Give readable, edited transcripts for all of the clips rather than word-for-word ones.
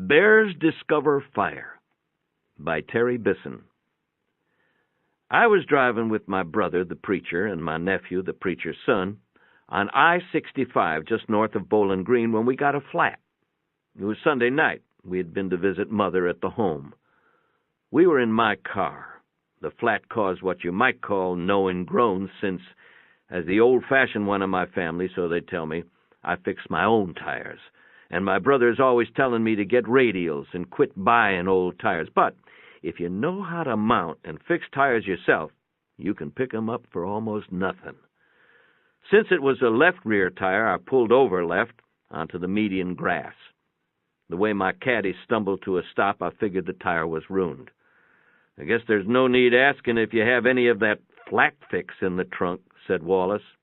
Bears Discover Fire by Terry Bisson. I was driving with my brother, the preacher, and my nephew, the preacher's son, on I-65 just north of Bowling Green when we got a flat. It was Sunday night. We had been to visit Mother at the home. We were in my car. The flat caused what you might call knowing groans since, as the old-fashioned one in my family, so they tell me, I fixed my own tires. And my brother's always telling me to get radials and quit buying old tires. But if you know how to mount and fix tires yourself, you can pick 'em up for almost nothing. Since it was a left rear tire, I pulled over left onto the median grass. The way my caddy stumbled to a stop, I figured the tire was ruined. I guess there's no need asking if you have any of that flat fix in the trunk, said Wallace.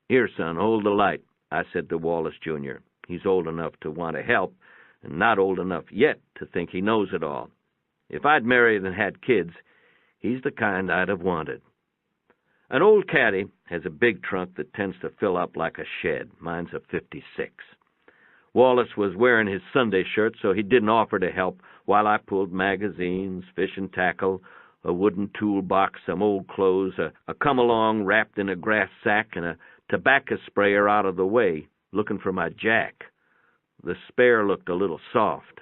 Here, son, hold the light, I said to Wallace, Jr. He's old enough to want to help, and not old enough yet to think he knows it all. If I'd married and had kids, he's the kind I'd have wanted. An old caddy has a big trunk that tends to fill up like a shed. Mine's a 56. Wallace was wearing his Sunday shirt, so he didn't offer to help while I pulled magazines, fishing tackle, a wooden toolbox, some old clothes, a come-along wrapped in a grass sack, and a tobacco sprayer out of the way, looking for my jack. The spare looked a little soft.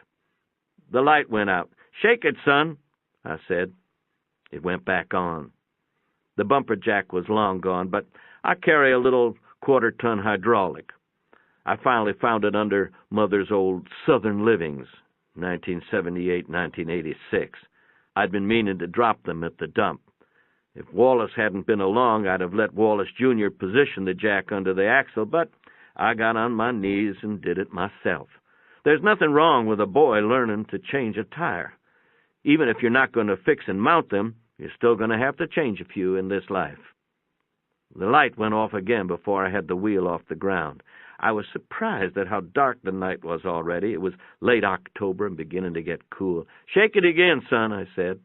The light went out. Shake it, son, I said. It went back on. The bumper jack was long gone, but I carry a little quarter-ton hydraulic. I finally found it under Mother's old Southern Livings, 1978-1986. I'd been meaning to drop them at the dump. If Wallace hadn't been along, I'd have let Wallace Jr. position the jack under the axle, but I got on my knees and did it myself. There's nothing wrong with a boy learning to change a tire. Even if you're not going to fix and mount them, you're still going to have to change a few in this life. The light went off again before I had the wheel off the ground. I was surprised at how dark the night was already. It was late October and beginning to get cool. Shake it again, son, I said.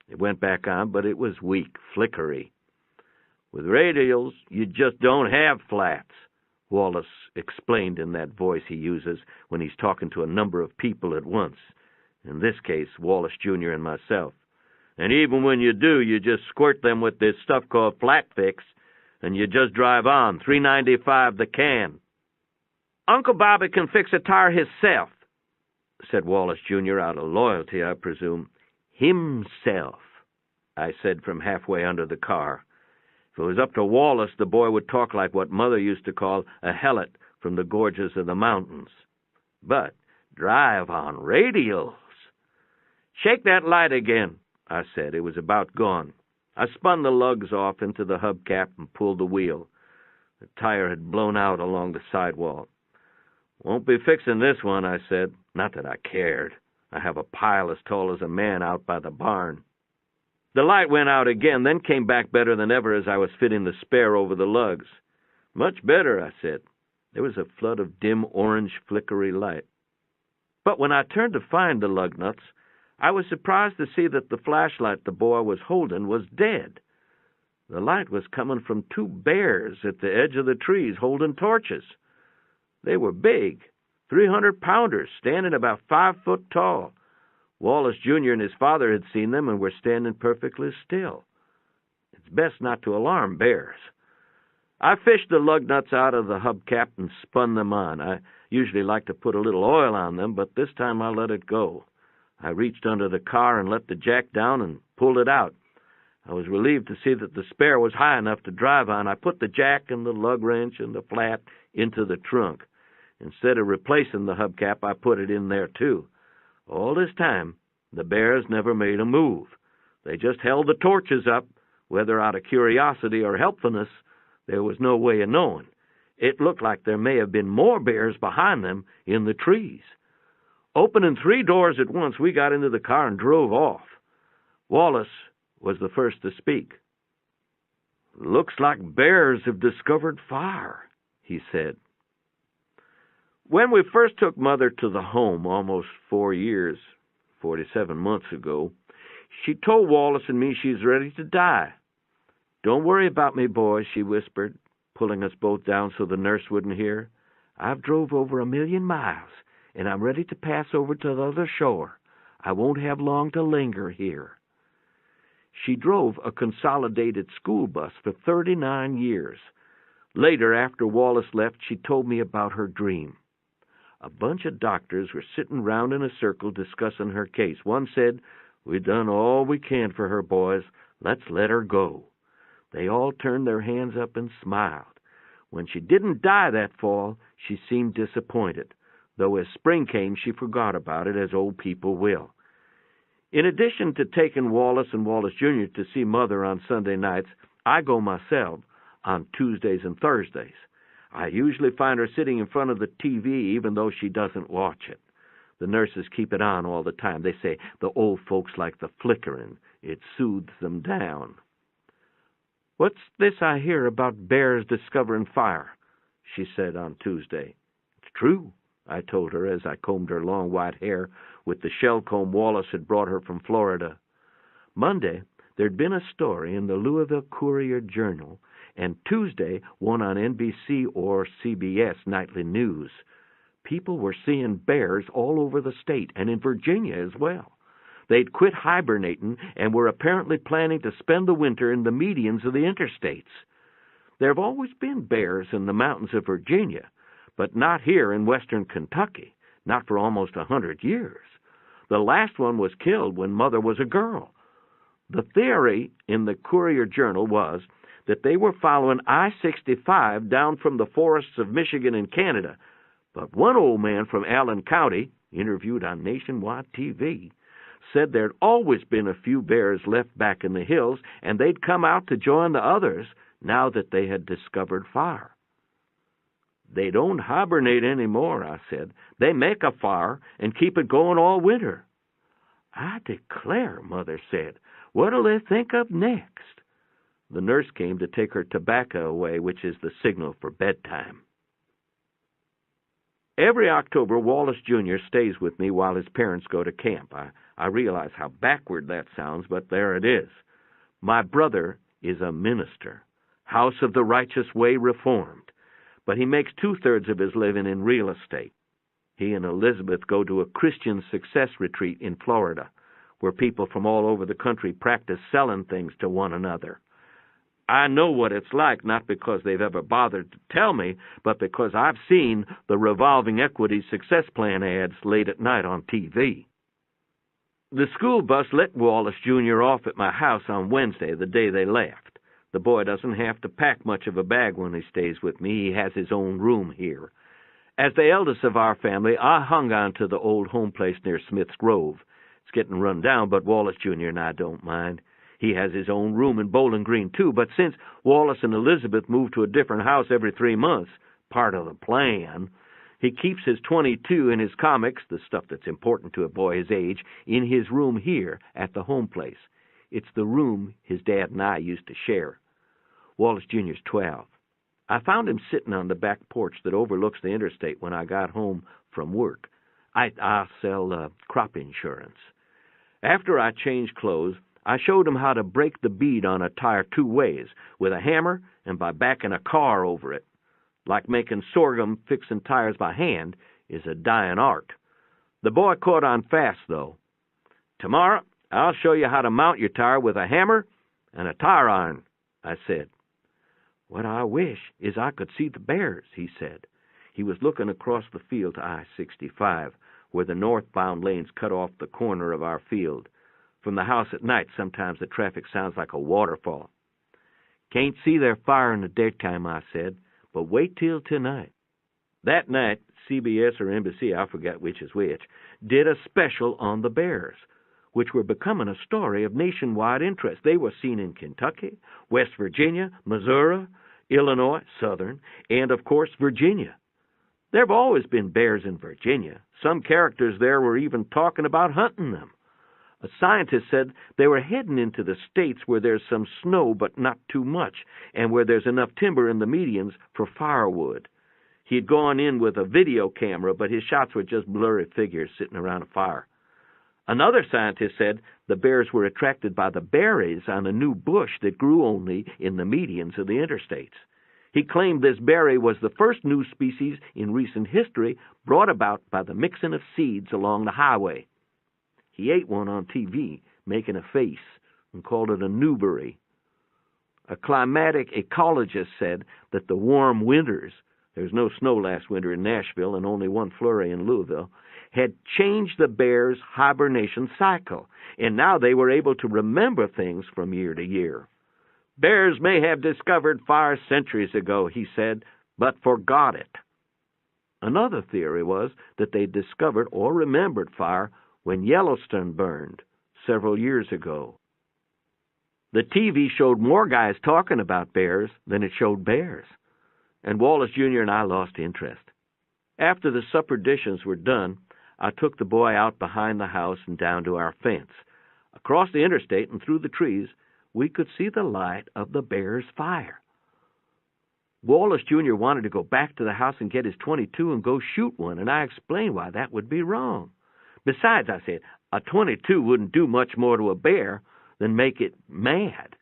It went back on, but it was weak, flickery. With radials, you just don't have flats, Wallace explained in that voice he uses when he's talking to a number of people at once. In this case, Wallace Jr. and myself. And even when you do, you just squirt them with this stuff called flat fix, and you just drive on, $3.95 the can. Uncle Bobby can fix a tire himself, said Wallace Jr. out of loyalty, I presume. Himself, I said from halfway under the car. If it was up to Wallace, the boy would talk like what Mother used to call a helot from the gorges of the mountains. But drive on radials. Shake that light again, I said. It was about gone. I spun the lugs off into the hubcap and pulled the wheel. The tire had blown out along the sidewall. Won't be fixing this one, I said. Not that I cared. I have a pile as tall as a man out by the barn. The light went out again, then came back better than ever as I was fitting the spare over the lugs. Much better, I said. There was a flood of dim orange flickery light. But when I turned to find the lug nuts, I was surprised to see that the flashlight the boy was holding was dead. The light was coming from two bears at the edge of the trees holding torches. They were big, 300-pounders, standing about 5 foot tall. Wallace Jr. and his father had seen them and were standing perfectly still. It's best not to alarm bears. I fished the lug nuts out of the hubcap and spun them on. I usually like to put a little oil on them, but this time I let it go. I reached under the car and let the jack down and pulled it out. I was relieved to see that the spare was high enough to drive on. I put the jack and the lug wrench and the flat into the trunk. Instead of replacing the hubcap, I put it in there too. All this time, the bears never made a move. They just held the torches up, whether out of curiosity or helpfulness. There was no way of knowing. It looked like there may have been more bears behind them in the trees. Opening 3 doors at once, we got into the car and drove off. Wallace was the first to speak. Looks like bears have discovered fire, he said. When we first took Mother to the home almost 4 years, 47 months ago, she told Wallace and me she's ready to die. Don't worry about me, boys, she whispered, pulling us both down so the nurse wouldn't hear. I've drove over 1,000,000 miles, and I'm ready to pass over to the other shore. I won't have long to linger here." She drove a consolidated school bus for 39 years. Later, after Wallace left, she told me about her dream. A bunch of doctors were sitting round in a circle discussing her case. One said, "We've done all we can for her, boys. Let's let her go." They all turned their hands up and smiled. When she didn't die that fall, she seemed disappointed, though as spring came, she forgot about it, as old people will. In addition to taking Wallace and Wallace Jr. to see Mother on Sunday nights, I go myself on Tuesdays and Thursdays. I usually find her sitting in front of the TV, even though she doesn't watch it. The nurses keep it on all the time. They say the old folks like the flickering. It soothes them down. "What's this I hear about bears discovering fire?" she said on Tuesday. "It's true," I told her as I combed her long white hair with the shell comb Wallace had brought her from Florida. Monday, there'd been a story in the Louisville Courier-Journal, and Tuesday, one on NBC or CBS Nightly News. People were seeing bears all over the state, and in Virginia as well. They'd quit hibernating and were apparently planning to spend the winter in the medians of the interstates. There have always been bears in the mountains of Virginia, but not here in western Kentucky, not for almost 100 years. The last one was killed when Mother was a girl. The theory in the Courier-Journal was that they were following I-65 down from the forests of Michigan and Canada, but one old man from Allen County, interviewed on nationwide TV, said there'd always been a few bears left back in the hills, and they'd come out to join the others now that they had discovered fire. "They don't hibernate anymore," I said. "They make a fire and keep it going all winter." "I declare," Mother said. "What'll they think of next?" The nurse came to take her tobacco away, which is the signal for bedtime. Every October, Wallace Jr. stays with me while his parents go to camp. I realize how backward that sounds, but there it is. My brother is a minister, House of the Righteous Way Reformed, but he makes 2/3 of his living in real estate. He and Elizabeth go to a Christian success retreat in Florida, where people from all over the country practice selling things to one another. I know what it's like, not because they've ever bothered to tell me, but because I've seen the revolving equity success plan ads late at night on TV. The school bus let Wallace Jr. off at my house on Wednesday, the day they left. The boy doesn't have to pack much of a bag when he stays with me. He has his own room here. As the eldest of our family, I hung on to the old home place near Smith's Grove. It's getting run down, but Wallace Jr. and I don't mind. He has his own room in Bowling Green, too, but since Wallace and Elizabeth move to a different house every 3 months, part of the plan, he keeps his .22 and his comics, the stuff that's important to a boy his age, in his room here at the home place. It's the room his dad and I used to share. Wallace Jr.'s 12. I found him sitting on the back porch that overlooks the interstate when I got home from work. I sell crop insurance. After I changed clothes, I showed him how to break the bead on a tire 2 ways, with a hammer and by backing a car over it. Like making sorghum, fixing tires by hand is a dying art. The boy caught on fast, though. "Tomorrow, I'll show you how to mount your tire with a hammer and a tire iron," I said. "What I wish is I could see the bears," he said. He was looking across the field to I-65, where the northbound lanes cut off the corner of our field. From the house at night, sometimes the traffic sounds like a waterfall. "Can't see their fire in the daytime," I said, "but wait till tonight." That night, CBS or NBC, I forget which is which, did a special on the bears, which were becoming a story of nationwide interest. They were seen in Kentucky, West Virginia, Missouri, Illinois, Southern, and, of course, Virginia. There have always been bears in Virginia. Some characters there were even talking about hunting them. A scientist said they were heading into the states where there's some snow but not too much, and where there's enough timber in the medians for firewood. He'd gone in with a video camera, but his shots were just blurry figures sitting around a fire. Another scientist said the bears were attracted by the berries on a new bush that grew only in the medians of the interstates. He claimed this berry was the first new species in recent history brought about by the mixing of seeds along the highway. He ate one on TV, making a face, and called it a newberry. A climatic ecologist said that the warm winters, there's no snow last winter in Nashville and only one flurry in Louisville, had changed the bear's hibernation cycle, and now they were able to remember things from year to year. Bears may have discovered fire centuries ago, he said, but forgot it. Another theory was that they discovered or remembered fire when Yellowstone burned several years ago. The TV showed more guys talking about bears than it showed bears, and Wallace Jr. and I lost interest. After the supper dishes were done, I took the boy out behind the house and down to our fence. Across the interstate and through the trees, we could see the light of the bear's fire. Wallace Jr. wanted to go back to the house and get his .22 and go shoot one, and I explained why that would be wrong. Besides, I said, a .22 wouldn't do much more to a bear than make it mad.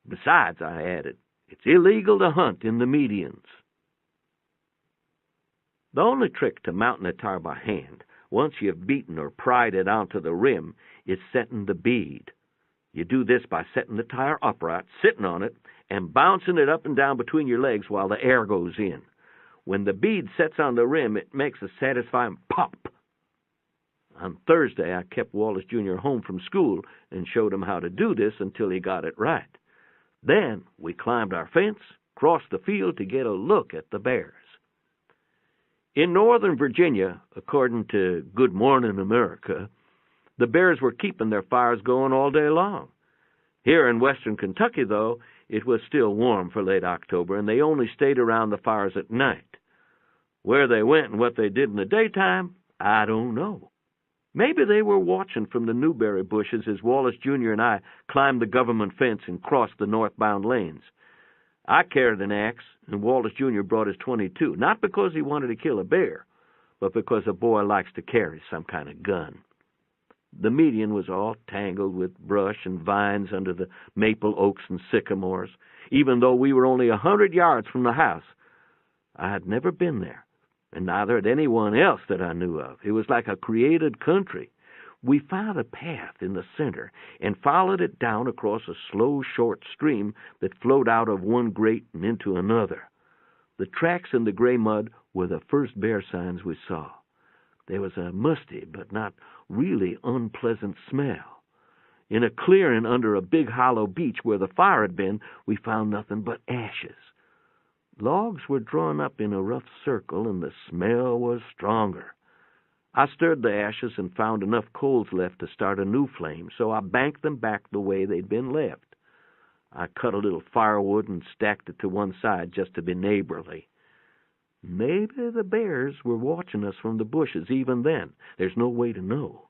Besides, I added, it's illegal to hunt in the medians. The only trick to mounting a tire by hand, once you've beaten or pried it onto the rim, is setting the bead. You do this by setting the tire upright, sitting on it, and bouncing it up and down between your legs while the air goes in. When the bead sets on the rim, it makes a satisfying pop. On Thursday, I kept Wallace Jr. home from school and showed him how to do this until he got it right. Then we climbed our fence, crossed the field to get a look at the bears. In Northern Virginia, according to Good Morning America, the bears were keeping their fires going all day long. Here in western Kentucky, though, it was still warm for late October, and they only stayed around the fires at night. Where they went and what they did in the daytime, I don't know. Maybe they were watching from the newberry bushes as Wallace Jr. and I climbed the government fence and crossed the northbound lanes. I carried an axe, and Wallace Jr. brought his .22, not because he wanted to kill a bear, but because a boy likes to carry some kind of gun. The median was all tangled with brush and vines under the maple oaks and sycamores, even though we were only 100 yards from the house. I had never been there, and neither had anyone else that I knew of. It was like a created country. We found a path in the center and followed it down across a slow, short stream that flowed out of one grate and into another. The tracks in the gray mud were the first bear signs we saw. There was a musty but not really unpleasant smell. In a clearing under a big hollow beech where the fire had been, we found nothing but ashes. Logs were drawn up in a rough circle, and the smell was stronger. I stirred the ashes and found enough coals left to start a new flame, so I banked them back the way they'd been left. I cut a little firewood and stacked it to one side just to be neighborly. Maybe the bears were watching us from the bushes even then. There's no way to know.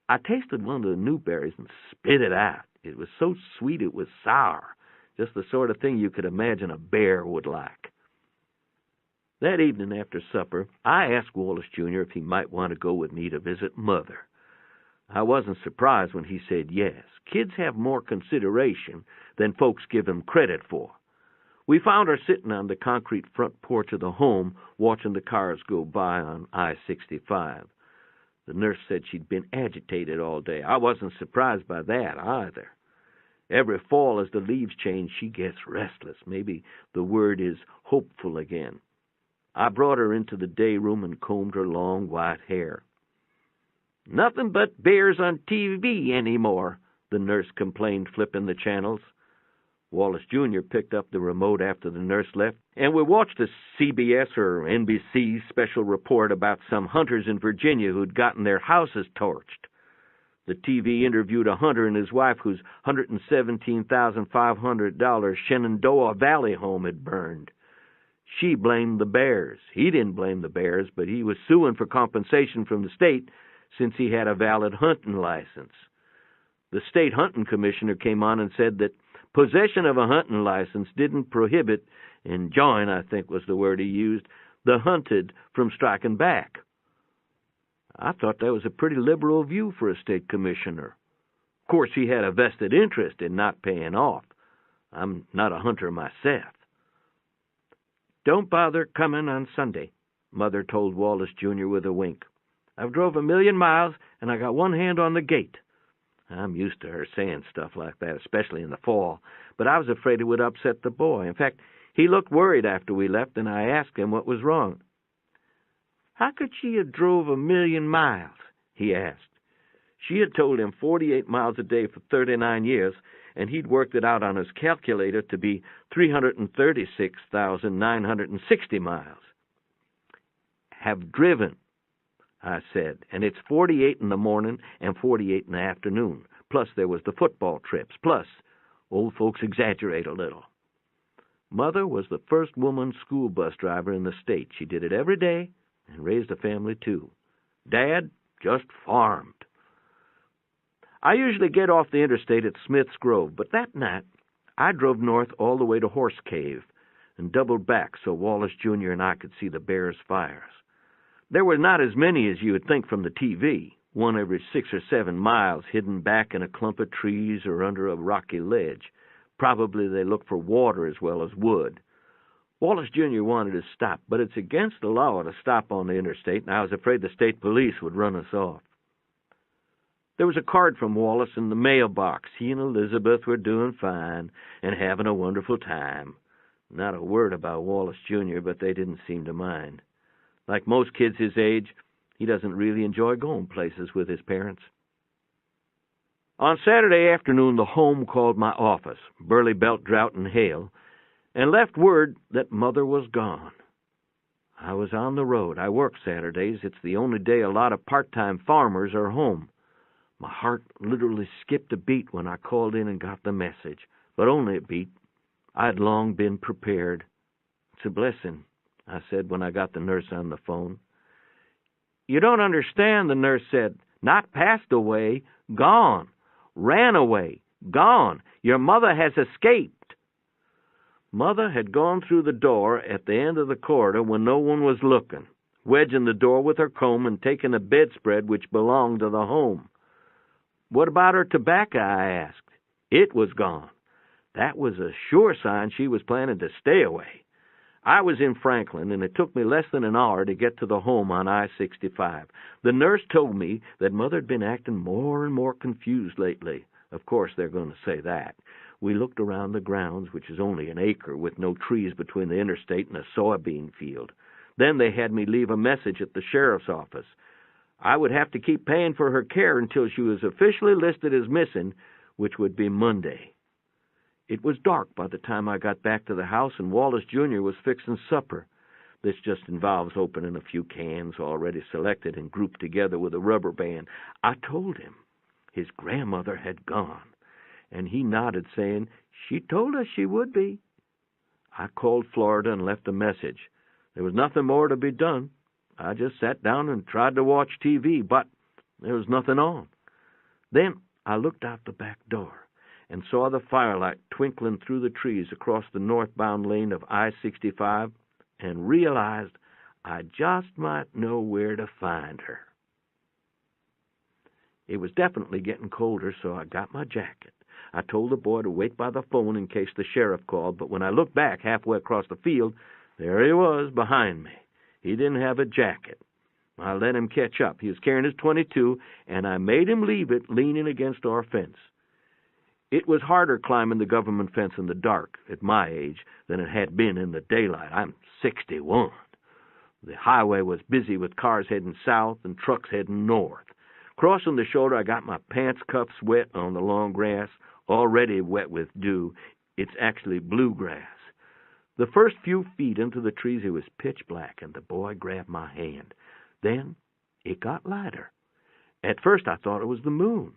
I tasted one of the newberries and spit it out. It was so sweet it was sour, just the sort of thing you could imagine a bear would like. That evening after supper, I asked Wallace Jr. if he might want to go with me to visit Mother. I wasn't surprised when he said yes. Kids have more consideration than folks give them credit for. We found her sitting on the concrete front porch of the home, watching the cars go by on I-65. The nurse said she'd been agitated all day. I wasn't surprised by that either. Every fall as the leaves change, she gets restless. Maybe the word is hopeful again. I brought her into the day room and combed her long white hair. "Nothing but bears on TV anymore," the nurse complained, flipping the channels. Wallace Jr. picked up the remote after the nurse left, and we watched a CBS or NBC special report about some hunters in Virginia who'd gotten their houses torched. The TV interviewed a hunter and his wife whose $117,500 Shenandoah Valley home had burned. She blamed the bears. He didn't blame the bears, but he was suing for compensation from the state since he had a valid hunting license. The state hunting commissioner came on and said that possession of a hunting license didn't prohibit, enjoin, I think was the word he used, the hunted from striking back. I thought that was a pretty liberal view for a state commissioner. Of course, he had a vested interest in not paying off. I'm not a hunter myself. "Don't bother coming on Sunday," Mother told Wallace Jr. with a wink. "I've drove 1,000,000 miles, and I got one hand on the gate." I'm used to her saying stuff like that, especially in the fall, but I was afraid it would upset the boy. In fact, he looked worried after we left, and I asked him what was wrong. "How could she have drove 1,000,000 miles?" he asked. She had told him 48 miles a day for 39 years, and he'd worked it out on his calculator to be 336,960 miles. "Have driven," I said, "and it's 48 in the morning and 48 in the afternoon. Plus there was the football trips. Plus, old folks exaggerate a little." Mother was the first woman school bus driver in the state. She did it every day and raised a family, too. Dad just farmed. I usually get off the interstate at Smith's Grove, but that night I drove north all the way to Horse Cave and doubled back so Wallace Jr. and I could see the bears' fires. There were not as many as you would think from the TV, one every 6 or 7 miles hidden back in a clump of trees or under a rocky ledge. Probably they looked for water as well as wood. Wallace Jr. wanted to stop, but it's against the law to stop on the interstate, and I was afraid the state police would run us off. There was a card from Wallace in the mailbox. He and Elizabeth were doing fine and having a wonderful time. Not a word about Wallace Jr., but they didn't seem to mind. Like most kids his age, he doesn't really enjoy going places with his parents. On Saturday afternoon, the home called my office, Burley Belt Drought and Hail, and left word that Mother was gone. I was on the road. I work Saturdays. It's the only day a lot of part-time farmers are home. My heart literally skipped a beat when I called in and got the message, but only a beat. I'd long been prepared. "It's a blessing," I said when I got the nurse on the phone. "You don't understand," the nurse said. "Not passed away, gone. Ran away, gone. Your mother has escaped." Mother had gone through the door at the end of the corridor when no one was looking, wedging the door with her comb and taking a bedspread which belonged to the home. "What about her tobacco?" I asked. It was gone. That was a sure sign she was planning to stay away. I was in Franklin, and it took me less than an hour to get to the home on I-65. The nurse told me that Mother had been acting more and more confused lately. Of course, they're going to say that. We looked around the grounds, which is only an acre, with no trees between the interstate and a soybean field. Then they had me leave a message at the sheriff's office. I would have to keep paying for her care until she was officially listed as missing, which would be Monday. It was dark by the time I got back to the house, and Wallace Jr. was fixing supper. This just involves opening a few cans already selected and grouped together with a rubber band. I told him his grandmother had gone, and he nodded, saying, "She told us she would be." I called Florida and left a message. There was nothing more to be done. I just sat down and tried to watch TV, but there was nothing on. Then I looked out the back door and saw the firelight twinkling through the trees across the northbound lane of I-65 and realized I just might know where to find her. It was definitely getting colder, so I got my jacket. I told the boy to wait by the phone in case the sheriff called, but when I looked back halfway across the field, there he was behind me. He didn't have a jacket. I let him catch up. He was carrying his .22, and I made him leave it leaning against our fence. It was harder climbing the government fence in the dark at my age than it had been in the daylight. I'm 61. The highway was busy with cars heading south and trucks heading north. Crossing the shoulder, I got my pants cuffs wet on the long grass, already wet with dew. It's actually bluegrass. The first few feet into the trees, it was pitch black, and the boy grabbed my hand. Then it got lighter. At first, I thought it was the moon,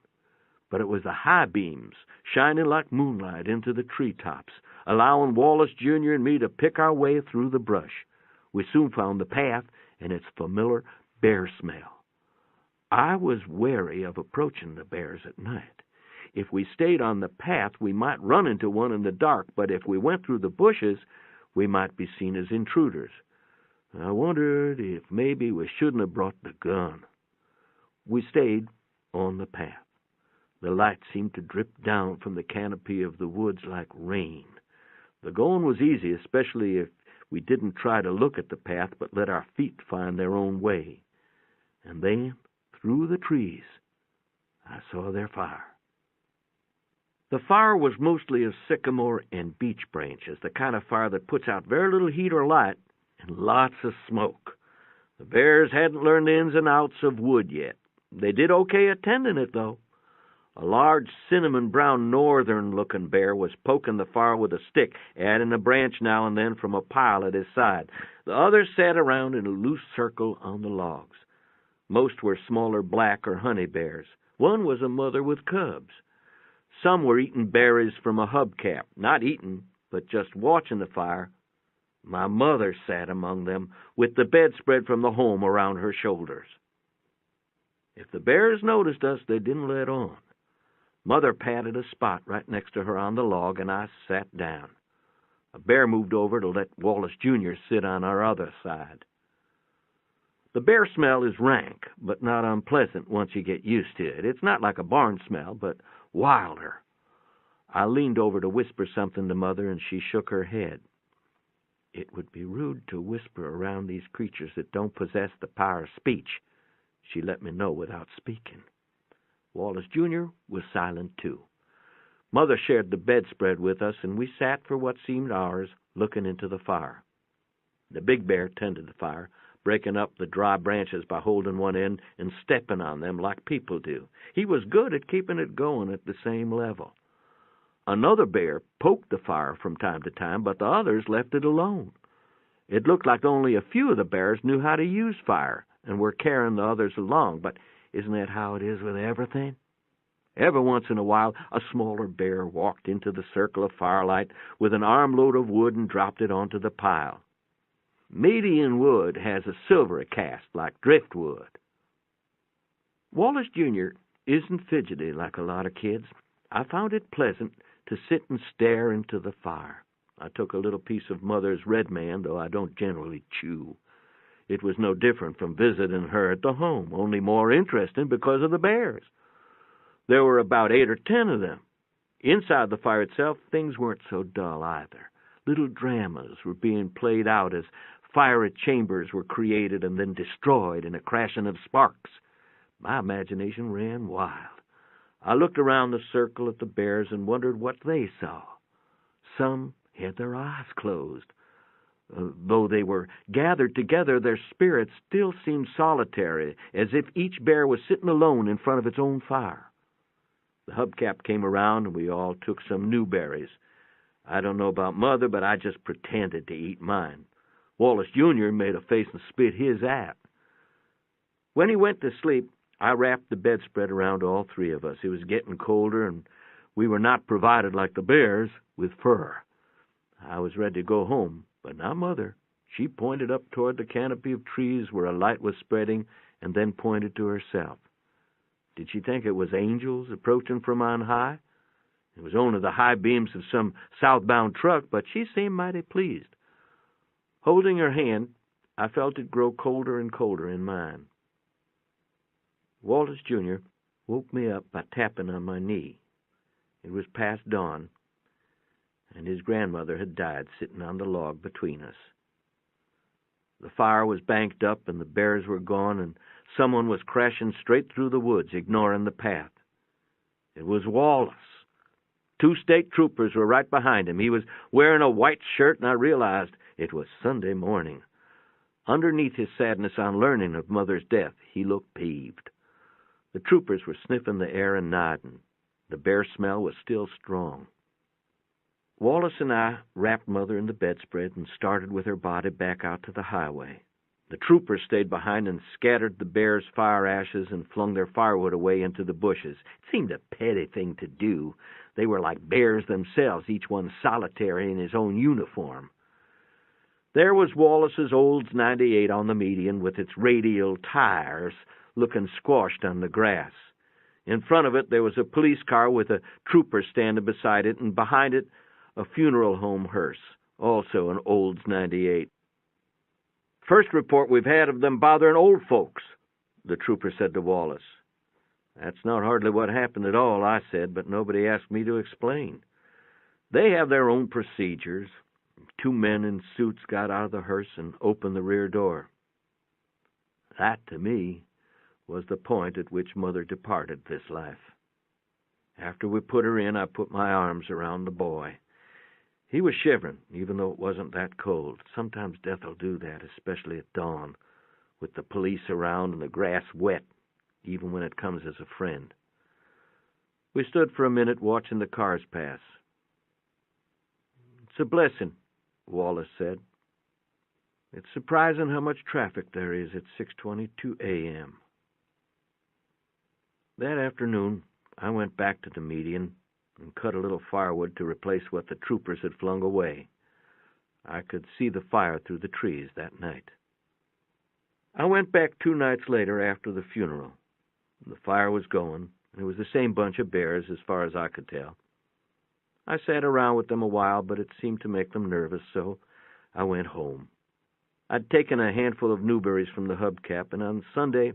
but it was the high beams shining like moonlight into the treetops, allowing Wallace Jr. and me to pick our way through the brush. We soon found the path and its familiar bear smell. I was wary of approaching the bears at night. If we stayed on the path, we might run into one in the dark, but if we went through the bushes, we might be seen as intruders. I wondered if maybe we shouldn't have brought the gun. We stayed on the path. The light seemed to drip down from the canopy of the woods like rain. The going was easy, especially if We didn't try to look at the path, but let our feet find their own way. And then, through the trees, I saw their fire. The fire was mostly of sycamore and beech branches, the kind of fire that puts out very little heat or light and lots of smoke. The bears hadn't learned the ins and outs of wood yet. They did okay at tending it, though. A large cinnamon-brown northern-looking bear was poking the fire with a stick, adding a branch now and then from a pile at his side. The others sat around in a loose circle on the logs. Most were smaller black or honey bears. One was a mother with cubs. Some were eating berries from a hubcap, not eating, but just watching the fire. My mother sat among them, with the bedspread from the home around her shoulders. If the bears noticed us, they didn't let on. Mother patted a spot right next to her on the log, and I sat down. A bear moved over to let Wallace Jr. sit on our other side. The bear smell is rank, but not unpleasant once you get used to it. It's not like a barn smell, but wilder. I leaned over to whisper something to Mother, and she shook her head. It would be rude to whisper around these creatures that don't possess the power of speech. She let me know without speaking. Wallace Jr. was silent, too. Mother shared the bedspread with us, and we sat for what seemed hours, looking into the fire. The big bear tended the fire, breaking up the dry branches by holding one end and stepping on them like people do. He was good at keeping it going at the same level. Another bear poked the fire from time to time, but the others left it alone. It looked like only a few of the bears knew how to use fire and were carrying the others along, but isn't that how it is with everything? Every once in a while, a smaller bear walked into the circle of firelight with an armload of wood and dropped it onto the pile. Median wood has a silvery cast like driftwood. Wallace Jr. isn't fidgety like a lot of kids. I found it pleasant to sit and stare into the fire. I took a little piece of Mother's Red Man, though I don't generally chew. It was no different from visiting her at the home, only more interesting because of the bears. There were about 8 or 10 of them. Inside the fire itself, things weren't so dull either. Little dramas were being played out as fiery chambers were created and then destroyed in a crashing of sparks. My imagination ran wild. I looked around the circle at the bears and wondered what they saw. Some had their eyes closed. Though they were gathered together, their spirits still seemed solitary, as if each bear was sitting alone in front of its own fire. The hubcap came around, and we all took some new berries. I don't know about Mother, but I just pretended to eat mine. Wallace Jr. made a face and spit his out. When he went to sleep, I wrapped the bedspread around all 3 of us. It was getting colder, and we were not provided, like the bears, with fur. I was ready to go home, but not Mother. She pointed up toward the canopy of trees where a light was spreading, and then pointed to herself. Did she think it was angels approaching from on high? It was only the high beams of some southbound truck, but she seemed mighty pleased. Holding her hand, I felt it grow colder and colder in mine. Wallace Jr. woke me up by tapping on my knee. It was past dawn, and his grandmother had died sitting on the log between us. The fire was banked up, and the bears were gone, and someone was crashing straight through the woods, ignoring the path. It was Wallace. 2 state troopers were right behind him. He was wearing a white shirt, and I realized it was Sunday morning. Underneath his sadness on learning of Mother's death, he looked peeved. The troopers were sniffing the air and nodding. The bear smell was still strong. Wallace and I wrapped Mother in the bedspread and started with her body back out to the highway. The troopers stayed behind and scattered the bears' fire ashes and flung their firewood away into the bushes. It seemed a petty thing to do. They were like bears themselves, each one solitary in his own uniform. There was Wallace's Olds 98 on the median with its radial tires looking squashed on the grass. In front of it there was a police car with a trooper standing beside it, and behind it a funeral home hearse, also an Olds 98. "First report we've had of them bothering old folks," the trooper said to Wallace. "That's not hardly what happened at all," I said, but nobody asked me to explain. "They have their own procedures. 2 men in suits got out of the hearse and opened the rear door. That, to me, was the point at which Mother departed this life. After we put her in, I put my arms around the boy. He was shivering, even though it wasn't that cold. Sometimes death'll do that, especially at dawn, with the police around and the grass wet, even when it comes as a friend. We stood for a minute watching the cars pass. "It's a blessing," Wallace said. "It's surprising how much traffic there is at 6:22 a.m. That afternoon, I went back to the median and cut a little firewood to replace what the troopers had flung away. I could see the fire through the trees that night. I went back 2 nights later after the funeral. The fire was going, and it was the same bunch of bears as far as I could tell. I sat around with them a while, but it seemed to make them nervous, so I went home. I'd taken a handful of newberries from the hubcap, and on Sunday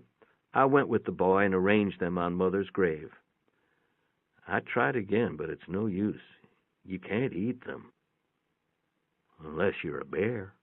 I went with the boy and arranged them on Mother's grave. I tried again, but it's no use. You can't eat them. Unless you're a bear.